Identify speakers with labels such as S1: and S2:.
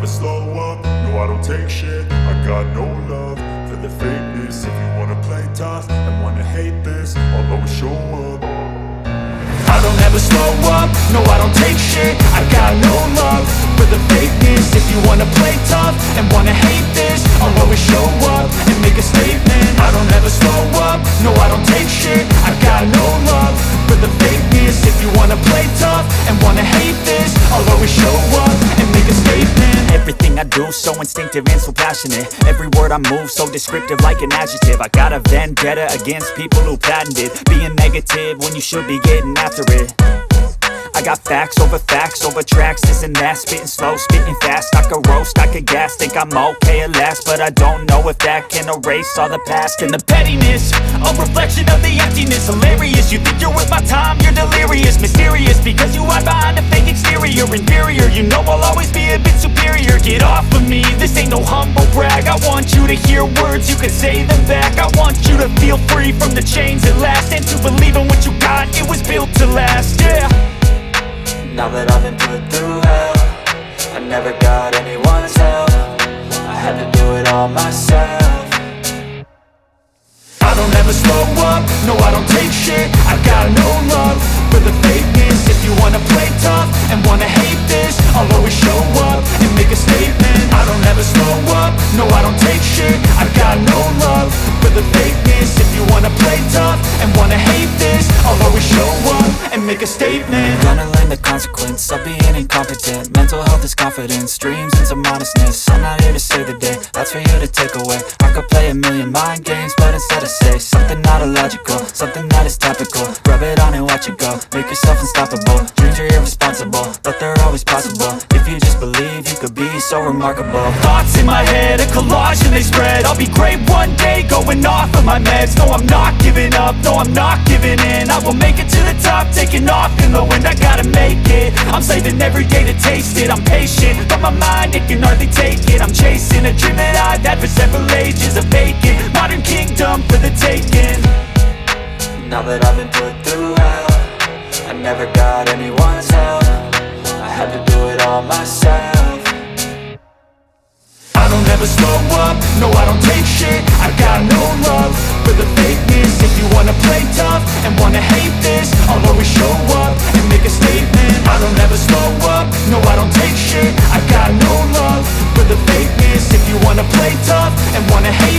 S1: slow up, no I don't take shit. I got no love for the fakeness. If you wanna play tough and wanna hate this, I'll always show up. I don't ever slow up, no I don't take shit. I got no love for the fakeness. If you wanna play tough and wanna hate this, I'll always show up and make a statement. I don't ever slow up, no I don't take shit. I got no love for the fakeness. If you wanna play tough and wanna hate this, I'll always show up and make a statement.
S2: Everything I do so instinctive and so passionate. Every word I move so descriptive like an adjective. I got a vendetta against people who patented being negative when you should be getting after it. I got facts over tracks, this and that. Spitting slow, spitting fast, I could roast, I could gas. Think I'm okay at last, but I don't know if that can erase all the past. And the pettiness, a reflection of the emptiness. Hilarious, you think you're worth my time, you're delirious. Mysterious, because you hide behind a fake exterior. Inferior, you know I'll always be a bit superior. Get off of me, this ain't no humble brag. I want you to hear words, you can say them back. I want you to feel free from the chains at last, and to believe in what you got, it was built to last, yeah.
S3: Now that I've been put through hell, I never got anyone's help. I had to do it all myself.
S1: I don't ever slow up, no I don't take shit. I got no love for the fakeness. If you wanna play tough and wanna hate this, I'll always show up and make a statement. I don't ever slow up, no I don't take shit. I got no love for the fakeness. If you wanna play tough and wanna hate this, I'll always show up and make a statement.
S3: Gonna learn the consequence of being incompetent. Mental health is confidence, dreams and some modestness. I'm not here to save the day, that's for you to take away. I could play a million mind games, but instead I say something not illogical, something that is topical. Rub it on and watch it go, make yourself unstoppable. Dreams are irresponsible, but they're always possible. If you just believe, you could be so remarkable.
S2: Thoughts in my head, a collage and they spread. I'll be great one day, going off of my meds. No, I'm not giving up, no, I'm not giving in. I will make it to the top, taking off in the wind. I gotta make it, I'm saving every day to taste it. I'm patient, but my mind, it can hardly take it. I'm chasing a dream that I've had for several ages. A vacant, modern kingdom for the taking.
S3: Now that I've been put through hell, I never got anyone's help. I had to do it all myself.
S1: I don't ever slow up, no I don't take shit. I got no love for the fakeness. If you wanna play tough and wanna hate this, I'll always show up and make a statement. I don't ever slow up, no I don't take shit. I got no love for the fakeness. If you wanna play tough and wanna hate